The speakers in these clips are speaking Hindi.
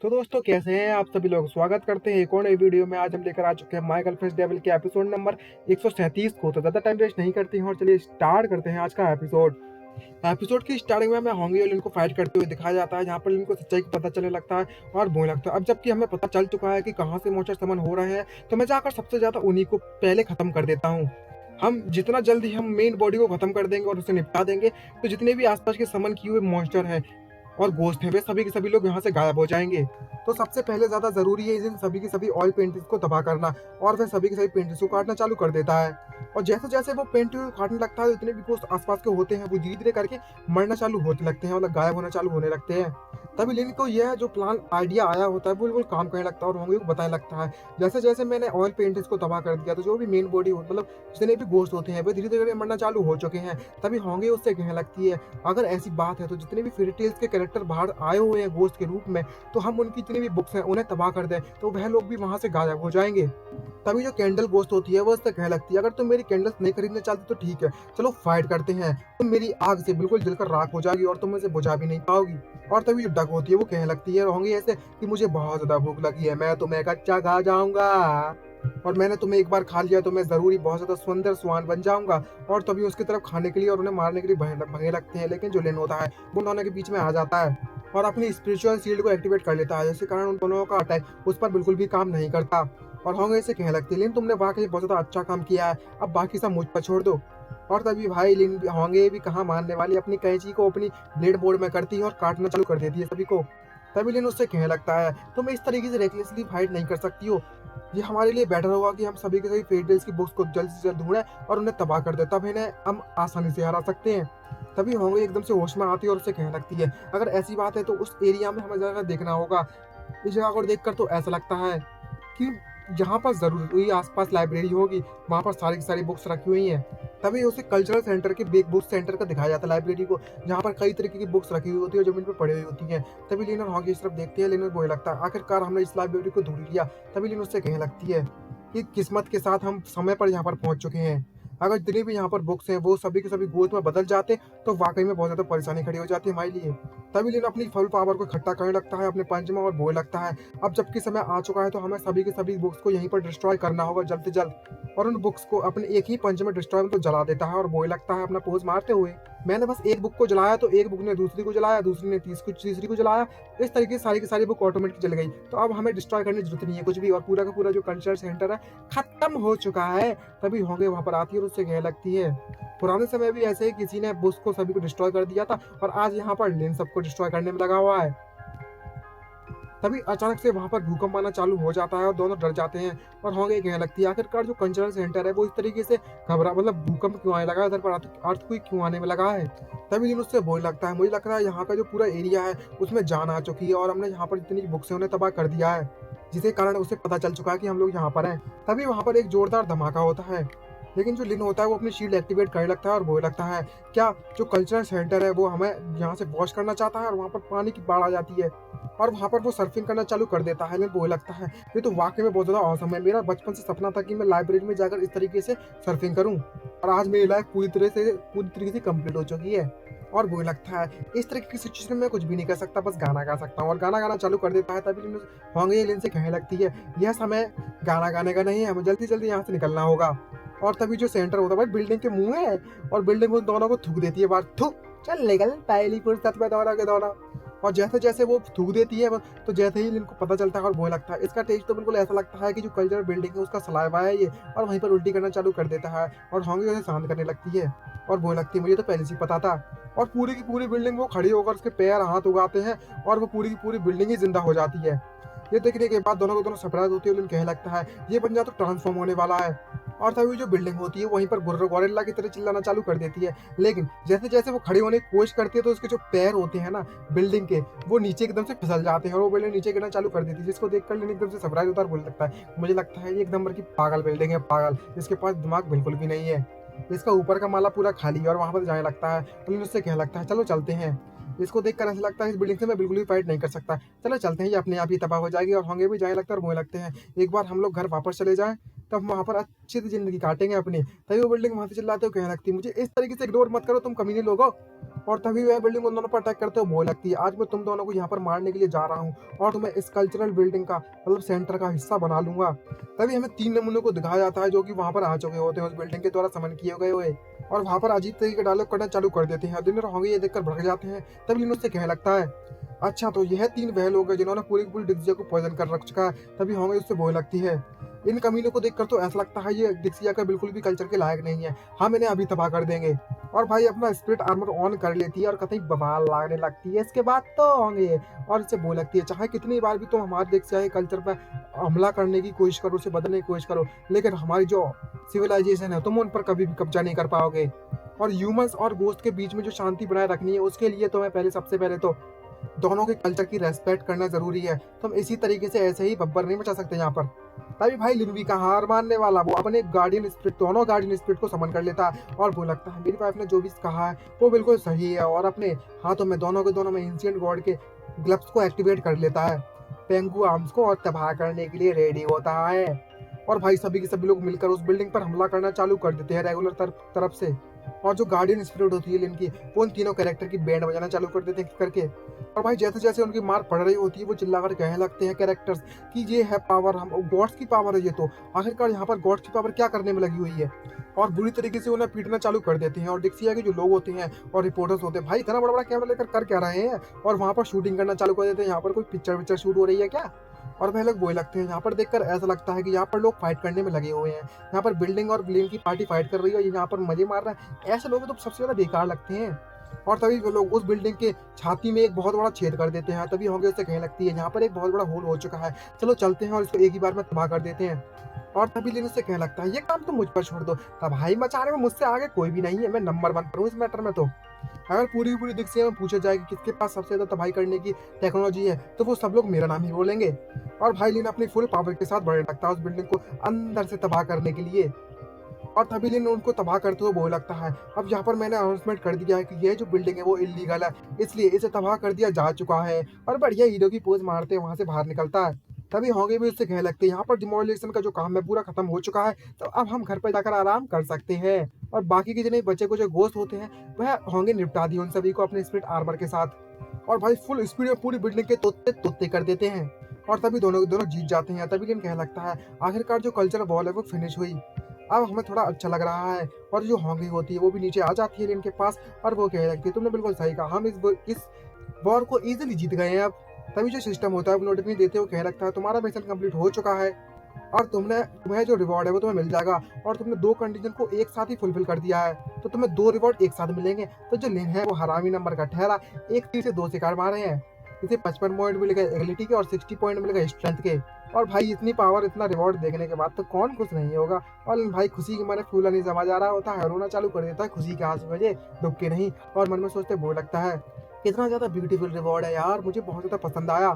तो दोस्तों कैसे हैं आप सभी लोग। स्वागत करते हैं एक और नई वीडियो में। आज हम लेकर आ चुके हैं माय गर्लफ्रेंड डेविल के एपिसोड नंबर 137 को। तो ज़्यादा टाइम वेस्ट नहीं करते हैं और चलिए स्टार्ट करते हैं आज का एपिसोड। एपिसोड की स्टार्टिंग में हमें होंगी और लिन को फाइट करते हुए दिखाया जाता है, जहाँ पर लिन को सच्चाई का पता चलने लगता है और बोलने लगता है। अब जबकि हमें पता चल चुका है कि कहाँ से मोचर समन हो रहे हैं, तो मैं जाकर सबसे ज़्यादा उन्हीं को पहले ख़त्म कर देता हूँ। हम जितना जल्दी हम मेन बॉडी को ख़त्म कर देंगे और उसे निपटा देंगे, तो जितने भी आसपास के समन किए हुए मॉन्स्टर हैं और घोस्ट हैं, वे सभी के सभी लोग यहाँ से गायब हो जाएंगे। तो सबसे पहले ज़्यादा ज़रूरी है इन सभी की सभी ऑयल पेंटिंग्स को तबाह करना, और वह सभी के सभी पेंटिंग्स को काटना चालू कर देता है। और जैसे जैसे वो पेंटिंग को काटने लगता है, जितने भी घोस्ट आसपास के होते हैं वो धीरे धीरे करके मरना चालू होने लगते हैं, मतलब गायब होना चालू होने लगते हैं। तभी लिन को यह जो प्लान आइडिया आया होता है वो बिल्कुल काम करने लगता है और होंगे को बताने लगता है। जैसे जैसे मैंने ऑयल पेंटिंग्स को तबाह कर दिया, तो जो भी मेन बॉडी मतलब जितने भी घोस्ट होते हैं वे धीरे धीरे मरना चालू हो चुके हैं। तभी होंगे उससे कहने लगती है, अगर ऐसी बात है तो जितने भी फेरी टेल्स के कैरेक्टर बाहर आए हुए हैं घोस्ट के रूप में, तो हम उनकी जितनी भी बुक्स हैं उन्हें तबाह कर दें, तो वह लोग भी वहां से गायब हो जाएंगे। तभी जो कैंडल घोस्ट होती है वो उससे कहने लगती है, अगर तुम मेरी कैंडल्स नहीं खरीदना चाहती तो ठीक है, चलो फाइट करते हैं। तुम मेरी आग से बिल्कुल जलकर राख हो जाएगी और तुम इसे बुझा भी नहीं पाओगी। और तभी जो डक होती है वो कहने लगती है होंगी ऐसे कि मुझे बहुत ज्यादा भूख लगी है, मैं तुम्हें कच्चा खा जाऊंगा, और मैंने तुम्हें एक बार खा लिया तो मैं जरूरी बहुत ज्यादा सुंदर स्वान बन जाऊंगा। और तभी उसकी तरफ खाने के लिए और उन्हें मारने के लिए भगे लगते हैं, लेकिन जो लेन होता है वो दोनों के बीच में आ जाता है और अपनी स्पिरिचुअल शील्ड को एक्टिवेट कर लेता है, जिसके कारण उन दोनों का अटैक उस पर बिल्कुल भी काम नहीं करता। और होंगे इसे कहने लगती है, लिन तुमने वाकई बहुत ज्यादा अच्छा काम किया है, अब बाकी सब मुझ पर छोड़ दो। और तभी भाई लिन होंगे भी कहाँ मानने वाली, अपनी कैंची को अपनी ब्लेड बोर्ड में करती है और काटना चालू कर देती है सभी को। तभी लिन उससे कहने लगता है, तुम इस तरीके से रेकलेसली फाइट नहीं कर सकती हो, ये हमारे लिए बेटर होगा कि हम सभी के सभी फेट डेल्स की बुक्स को जल्द से जल्द ढूंढें और उन्हें तबाह कर दें, तब इन्हें हम आसानी से हरा सकते हैं। तभी होंगे एकदम से होश में आती है और उससे कहने लगती है, अगर ऐसी बात है तो उस एरिया में हमें जगह देखना होगा। इस जगह को देखकर तो ऐसा लगता है कि जहाँ पर जरूर हुई आसपास लाइब्रेरी होगी, वहाँ पर सारी की सारी बुक्स रखी हुई हैं। तभी उसे कल्चरल सेंटर के बिग बुक सेंटर का दिखाया जाता है, लाइब्रेरी को, जहाँ पर कई तरीके की बुक्स रखी हुई होती है और जमीन पर पड़ी हुई होती हैं। तभी लिनर हॉकी इस तरफ देखती है, लिनर बोलने लगता है, आखिरकार हमने इस लाइब्रेरी को ढूंढ लिया। तभी लिनर उससे कहने लगती है कि किस्मत के साथ हम समय पर यहाँ पर पहुंच चुके हैं, अगर जितनी भी यहाँ पर बुक्स हैं वो सभी के सभी गोद में बदल जाते तो वाकई में बहुत ज्यादा परेशानी खड़ी हो जाती है हमारे लिए। तभी लिन अपनी फुल पावर को इकट्ठा करने लगता है अपने पंच में और बोलने लगता है, अब जबकि समय आ चुका है तो हमें सभी के सभी बुक्स को यहीं पर डिस्ट्रॉय करना होगा जल्द से जल्द। और उन बुक्स को अपने एक ही पंच में डिस्ट्रॉय में तो जला देता है और बोलने लगता है अपना पोज मारते हुए, मैंने बस एक बुक को जलाया तो एक बुक ने दूसरी को जलाया, दूसरी ने तीसरी को जलाया, इस तरीके से सारी की सारी बुक ऑटोमेटिक जल गई। तो अब हमें डिस्ट्रॉय करने की जरूरत नहीं है कुछ भी, और पूरा का पूरा जो कल्चर सेंटर है खत्म हो चुका है। तभी होंगे वहां पर आती है और उससे कहने लगती है, पुराने समय भी ऐसे ही किसी ने बुक्स को सभी को डिस्ट्रॉय कर दिया था और आज यहाँ पर लिन सबको डिस्ट्रॉय करने में लगा हुआ है। तभी अचानक से वहां पर भूकंप आना चालू हो जाता है और दोनों डर जाते हैं। और होंगे कहने लगती है, आखिरकार जो कल्चरल सेंटर है वो इस तरीके से घबरा मतलब भूकंप क्यों आने लगा है, इधर पर अर्थक्वेक क्यों आने में लगा है। तभी लिन उससे बोलने लगता है, मुझे लगता है यहाँ का जो पूरा एरिया है उसमें जान आ चुकी है और हमने यहाँ पर जितनी बुक्स है उन्हें तबाह कर दिया है, जिसके कारण उसे पता चल चुका है कि हम लोग यहाँ पर हैं। तभी वहां पर एक जोरदार धमाका होता है, लेकिन जो लिन होता है वो अपनी शील्ड एक्टिवेट करने लगता है और बोलने लगता है, क्या जो कल्चरल सेंटर है वो हमें यहाँ से वॉश करना चाहता है, और वहाँ पर पानी की बाढ़ आ जाती है और वहाँ पर वो सर्फिंग करना चालू कर देता है। लेकिन बोलने लगता है, ये तो वाकई में बहुत ज़्यादा औसम है, मेरा बचपन से सपना था कि मैं लाइब्रेरी में जाकर इस तरीके से सर्फिंग करूँ, और आज मेरी लाइफ पूरी तरीके से कंप्लीट हो चुकी है। और बोलने लगता है, इस तरीके की सिचुएशन में कुछ भी नहीं कर सकता, बस गाना गा सकता हूँ, और गाना गाना चालू कर देता है। तभी होंगे लिन से कहने लगती है, यह समय गाना गाने का नहीं है, हमें जल्दी जल्दी यहाँ से निकलना होगा। और तभी जो सेंटर होता है भाई बिल्डिंग के मुंह है, और बिल्डिंग उन दोनों को थूक देती है बाहर, थूक चल निकल पहली फुर्सत में दौड़ा के दौड़ा। और जैसे जैसे वो थूक देती है तो जैसे ही इनको पता चलता है और बोलने लगता है, इसका टेस्ट तो बिल्कुल ऐसा लगता है कि जो कल्चरल बिल्डिंग है उसका सलाइवा है ये, और वहीं पर उल्टी करना चालू कर देता है। और होंगे उसे शांत करने लगती है और बोलने लगती है, मुझे तो पहले से पता था। और पूरी की पूरी बिल्डिंग वो खड़ी होकर उसके पैर हाथ उगाते हैं और वो पूरी की पूरी बिल्डिंग ही जिंदा हो जाती है। ये देखने के बाद दोनों को दोनों सरप्राइज होती है, कहने लगता है ये बंदा तो ट्रांसफॉर्म होने वाला है। और तभी जो बिल्डिंग होती है वहीं पर गोरिल्ला की तरह चिल्लाना चालू कर देती है, लेकिन जैसे जैसे वो खड़ी होने की कोशिश करती है तो उसके जो पैर होते हैं ना बिल्डिंग के, वो नीचे एकदम से फिसल जाते हैं और वो बिल्डिंग नीचे गिरना चालू कर देती है, जिसको देखकर लेन एकदम से सरप्राइज होता है और बोलने लगता है, मुझे लगता है ये एक नंबर की पागल बिल्डिंग है, पागल, इसके पास दिमाग बिल्कुल भी नहीं है, इसका ऊपर का माला पूरा खाली है। और वहां पर जाने लगता है और लेन उससे कहने लगता है, चलो चलते हैं। इसको देखकर ऐसा लगता है इस बिल्डिंग से मैं बिल्कुल भी फाइट नहीं कर सकता, चलो चलते हैं, ये अपने आप ही तबाह हो जाएगी। और होंगे भी जाने लगता है और बोलने लगते हैं, एक बार हम लोग घर वापस चले जाएं तब हम वहाँ पर अच्छी सी जिंदगी काटेंगे अपनी। तभी वो बिल्डिंग वहां से चिल्लाते हुए कहने लगती है, मुझे इस तरीके से इग्नोर मत करो तुम कमीने लोगो, और तभी वह बिल्डिंग उन दोनों पर अटैक करते हुए बोलने लगती है, आज मैं तुम दोनों को यहाँ पर मारने के लिए जा रहा हूँ और तुम्हें इस कल्चरल बिल्डिंग का मतलब सेंटर का हिस्सा बना लूंगा। तभी हमें 3 नमूनों को दिखाया जाता है जो कि वहाँ पर आ चुके होते हैं उस बिल्डिंग के द्वारा समन किए गए हुए, और वहाँ पर अजीब तरीके के डायलॉग करना चालू कर देते हैं। दिन होंगे ये देखकर भड़क जाते हैं। तभी लिन उससे कहने लगता है, अच्छा तो यह 3 वह लोग हैं जिन्होंने पूरी की पूरी डिक्सिया को पॉइजन कर रख चुका है। तभी होंगे उससे बोलने लगती है, इन कमीनों को देखकर तो ऐसा लगता है ये डिक्सिया का बिल्कुल भी कल्चर के लायक नहीं है, हम इन्हें अभी तबाह कर देंगे। और भाई अपना स्पिरिट आर्मर ऑन कर लेती है और कतई बवाल लागने लगती है। इसके बाद तो होंगे और इससे बोल लगती है, चाहे कितनी बार भी तुम हमारे डिक्सिया के कल्चर पर हमला करने की कोशिश करो, उसे बदलने की कोशिश करो, लेकिन हमारी जो सिविलाइजेशन है तुम उन पर कभी भी कब्जा नहीं कर पाओगे। और ह्यूमंस और गोस्ट के बीच में जो शांति बनाए रखनी है उसके लिए तुम्हें पहले सबसे पहले तो दोनों के कल्चर की रेस्पेक्ट करना जरूरी है। तुम इसी तरीके से ऐसे ही बब्बर नहीं मचा सकते यहाँ पर। तभी भाई लिनवी का हार मानने वाला वो अपने गार्डियन स्पिरिट, दोनों गार्डियन स्पिरिट को समन कर लेता है और वो लगता है मेरी वाइफ ने जो भी कहा है वो बिल्कुल सही है, और अपने हाथों में दोनों के दोनों में एंशिएंट गॉड के ग्लव्स को एक्टिवेट कर लेता है पेंगू आर्म्स को और तबाह करने के लिए रेडी होता है। और भाई सभी के सभी लोग मिलकर उस बिल्डिंग पर हमला करना चालू कर देते हैं रेगुलर तरफ से। और जो गार्डियन स्पिरिट होती है लिन की, वो उन तीनों कैरेक्टर की बैंड बजाना चालू कर देते हैं करके। और भाई जैसे जैसे उनकी मार पड़ रही होती है वो चिल्लाकर कहने लगते हैं कैरेक्टर्स कि ये है पावर, हम गॉड्स की पावर है ये तो, आखिरकार यहाँ पर गॉड्स की पावर क्या करने में लगी हुई है। और बुरी तरीके से उन्हें पीटना चालू कर देते हैं। और डिक्सिया के जो लोग होते हैं और रिपोर्टर्स होते हैं, भाई इतना बड़ा बड़ा कैमरा लेकर कर क्या रहे हैं, और वहाँ पर शूटिंग करना चालू कर देते हैं। यहाँ पर कोई पिक्चर शूट हो रही है क्या। और वह लोग बोलने लगते हैं, यहाँ पर देखकर ऐसा लगता है कि यहाँ पर लोग फाइट करने में लगे हुए हैं, यहाँ पर बिल्डिंग और ब्लेम की पार्टी फाइट कर रही है, यहाँ पर मजे मार रहे हैं। ऐसे लोग तो सबसे ज्यादा बेकार लगते हैं। और तभी वो लोग उस बिल्डिंग के छाती में एक बहुत बड़ा छेद कर देते हैं। तभी होंगे उससे कहने लगती है, यहाँ पर एक बहुत बड़ा होल हो चुका है, चलो चलते हैं और इसको एक ही बार में तबाह कर देते हैं। और तभी लिन उससे कहने लगता है, ये काम तो मुझ पर छोड़ दो, तबाही मचाने में मुझसे आगे कोई भी नहीं है, मैं नंबर 1 पर हूँ इस मैटर में। तो अगर पूरी की पूरी दिक्सिया में पूछा जाए कि किसके पास सबसे ज्यादा तबाही करने की टेक्नोलॉजी है, तो वो सब लोग मेरा नाम ही बोलेंगे। और भाई लिन अपनी फुल पावर के साथ बढ़ने लगता है उस बिल्डिंग को अंदर से तबाह करने के लिए। और तभी लिन उनको तबाह करते हुए बोलने लगता है, अब यहाँ पर मैंने अनाउंसमेंट कर दिया है कि ये जो बिल्डिंग है वो इलीगल है, इसलिए इसे तबाह कर दिया जा चुका है। और बढ़िया हीरो की पोज मारते वहां से बाहर निकलता है। तभी होंगे भी उससे कहने लगते हैं, यहाँ पर डिमोलिशन का जो काम है पूरा खत्म हो चुका है, तो अब हम घर पर जाकर आराम कर सकते हैं। और बाकी के जितने बच्चे को जो घोस्ट होते हैं वह होंगे निपटा दिए उन सभी को अपने स्पिरिट आर्मर के साथ। और भाई फुल स्पीड में पूरी बिल्डिंग के तोते तोते कर देते हैं। और तभी दोनों दोनों जीत जाते हैं। तभी लिन कहने लगता है, आखिरकार जो कल्चर वॉर है वो फिनिश हुई, अब हमें थोड़ा अच्छा लग रहा है। और जो होंगी होती है वो भी नीचे आ जाती है लिन के पास और वो कहने लगती है, तुमने बिल्कुल सही कहा, हम इस वॉर को इजीली जीत गए हैं अब। तभी जो सिस्टम होता है वो नोटिफिकेशन देते हुए कहने लगता है, तुम्हारा मिशन कंप्लीट हो चुका है और तुम्हें जो रिवॉर्ड है वो तुम्हें मिल जाएगा, और तुमने 2 कंडीशन को एक साथ ही फुलफिल कर दिया है, तो तुम्हें 2 रिवॉर्ड एक साथ मिलेंगे। तो जो लिन है वो हरामी नंबर का ठहरा, एक तीर से 2 शिकार मारे हैं। इसे 55 पॉइंट मिलेगा एबिलिटी के और 60 पॉइंट मिलेगा स्ट्रेंथ के। और भाई इतनी पावर इतना रिवॉर्ड देखने के बाद तो कौन खुश नहीं होगा। और भाई खुशी के मारे फूला नहीं समझ आ रहा होता है, रोना चालू कर देता है खुशी के आंसू वजह, दुख के नहीं। और मन में सोचते बोल लगता है, कितना ज्यादा ब्यूटीफुल रिवॉर्ड है यार, मुझे बहुत ज्यादा पसंद आया।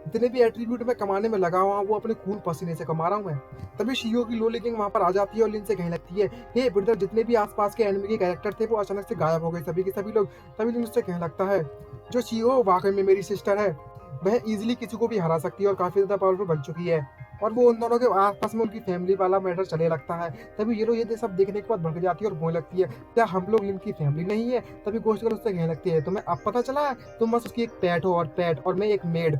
जितने भी एट्रीब्यूट मैं कमाने में लगा हुआ वो अपने खून पसीने से कमा रहा हूँ मैं। तभी शियो की लोली किंग वहां पर आ जाती है और लिन से कहने लगती है, हे ब्रदर, जितने भी आसपास के एनिमी के कैरेक्टर थे वो अचानक से गायब हो गए सभी के सभी लोग। तभी लिन उससे कहने लगता है, जो शियो वाकई में मेरी सिस्टर है, वह इजीली किसी को भी हरा सकती है और काफी ज्यादा पावरफुल बन चुकी है। और वो उन दोनों के आसपास में उनकी फैमिली वाला मैटर चले लगता है। तभी ये सब देखने के बाद भड़क जाती है और बोलने लगती है, क्या हम लोग इनकी फैमिली नहीं है। तभी गोश्त कर उससे कहने लगती है, तुम्हें अब पता चला है, तुम बस उसकी एक पेट हो और मैं एक मेड।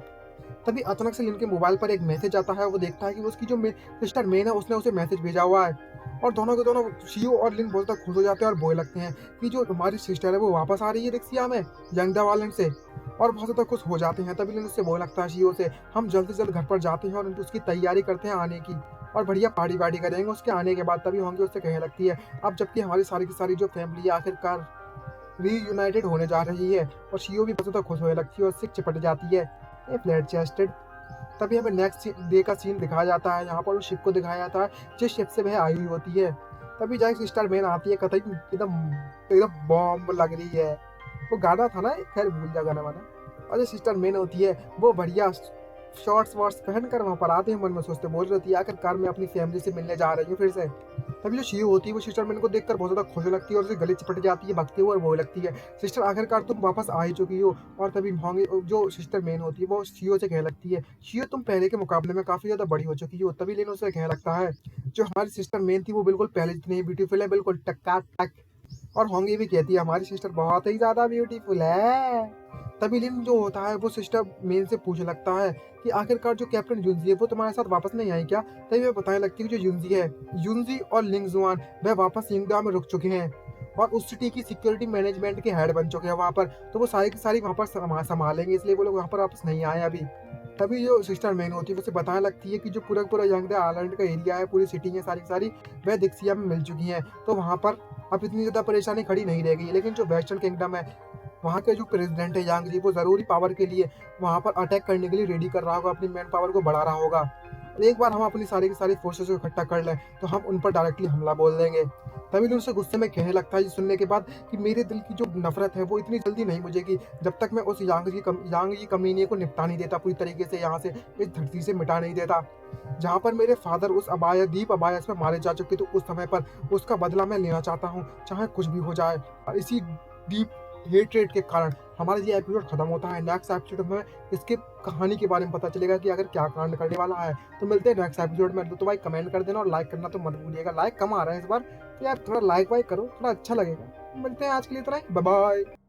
तभी अचानक से लिन के मोबाइल पर एक मैसेज आता है। वो देखता है कि उसकी जो सिस्टर मेन है उसने उसे मैसेज भेजा हुआ है। और दोनों के दोनों शियो और लिन बोलता खुश हो जाते हैं और बोलने लगते हैं कि जो हमारी सिस्टर है वो वापस आ रही है दिक्सिया में यंगदा वालन से, और बहुत ज्यादा खुश हो जाते हैं। तभी लिन उससे बोलने लगता है शियो से, हम जल्द से जल्द घर पर जाते हैं और उसकी तैयारी करते हैं आने की, और बढ़िया पार्टी वार्टी करेंगे उसके आने के बाद। तभी होंगे उससे कहने लगती है, अब जबकि हमारी सारी की सारी जो फैमिली आखिरकार रीयूनाइटेड होने जा रही है। और शियो भी बहुत ज्यादा खुश होने लगती है और सिक चिपट जाती है, ए फ्लैट चेस्टेड। तभी हमें नेक्स्ट डे का सीन दिखाया जाता है। यहाँ पर उस शिप को दिखाया जाता है जिस शिप से वह आई हुई होती है। तभी जाए सिस्टर मैन आती है, कतई एकदम एकदम बॉम्ब लग रही है। वो गाना था ना, खैर भूल जा गाना वाना। और जो सिस्टर मैन होती है वो बढ़िया शॉर्ट्स वॉर्ट्स पहन कर वहाँ पर आते हैं। मन में सोचते बोल रही है, आखिरकार मैं अपनी फैमिली से मिलने जा रही हूँ फिर से। तभी जो शियो होती है वो सिस्टर मैन को देखकर बहुत ज्यादा खुश लगती है और उसे गले चिपट जाती है भगते हुए और वो लगती है, सिस्टर आखिरकार तुम वापस आ ही चुकी हो। और तभी होंगे जो सिस्टर मैन होती है वो शियो से कहने लगती है, शियो तुम पहले के मुकाबले में काफी ज्यादा बड़ी हो चुकी हो। तभी लेन उसे कहने लगता है, जो हमारी सिस्टर मैन थी वो बिल्कुल पहले जितनी ही ब्यूटीफुल है, बिल्कुल टक्का टक। और होंगी भी कहती है हमारी सिस्टर बहुत ही ज़्यादा ब्यूटीफुल है। तभी लिन जो होता है वो सिस्टर मेन से पूछने लगता है कि आखिरकार जो कैप्टन जुनजी है वो तुम्हारे साथ वापस नहीं आई क्या? तभी वो बताने लगती है कि जो जुनजी है, जुनजी और लिंग जुआन वह वापस यिंगदा में रुक चुके हैं और उस सिटी की सिक्योरिटी मैनेजमेंट के हेड बन चुके हैं वहाँ पर। तो वो सारी की सारी वहाँ पर संभालेंगे, इसलिए वो लोग वहाँ पर वापस नहीं आए अभी। तभी जो सिस्टर मेन होती है उसे बताने लगती है कि जो पूरा यंगदा आइलैंड का एरिया है, पूरी सिटी है सारी की सारी वह दिक्सिया में मिल चुकी हैं। तो वहाँ पर अब इतनी ज़्यादा परेशानी खड़ी नहीं रह गई। लेकिन जो वेस्टर्न किंगडम है, वहाँ के जो प्रेसिडेंट है यांग जी, वो ज़रूरी पावर के लिए वहाँ पर अटैक करने के लिए रेडी कर रहा होगा, अपनी मैन पावर को बढ़ा रहा होगा। और एक बार हम अपनी सारी की सारी फोर्सेस को इकट्ठा कर लें तो हम उन पर डायरेक्टली हमला बोल देंगे। तभी उनसे गुस्से में कहने लगता है ये सुनने के बाद कि मेरे दिल की जो नफरत है वो इतनी जल्दी नहीं बुझेगी जब तक मैं उस यांग जी कमीने को निपटा नहीं देता, पूरी तरीके से यहाँ से इस धरती से मिटा नहीं देता। जहाँ पर मेरे फादर उस दीप अबायस में मारे जा चुके, तो उस समय पर उसका बदला मैं लेना चाहता हूँ, चाहे कुछ भी हो जाए। और इसी डीप हेट्रेड के कारण हमारा ये एपिसोड खत्म होता है। नेक्स्ट एपिसोड में इसके कहानी के बारे में पता चलेगा कि अगर क्या कांड करने वाला है। तो मिलते हैं नेक्स्ट एपिसोड में। तो भाई कमेंट कर देना और लाइक करना तो मत भूलिएगा। लाइक कम आ रहा है इस बार, तो यार थोड़ा लाइक वाइक करो, थोड़ा अच्छा लगेगा। मिलते हैं आज के लिए इतना ही, बाय बाय।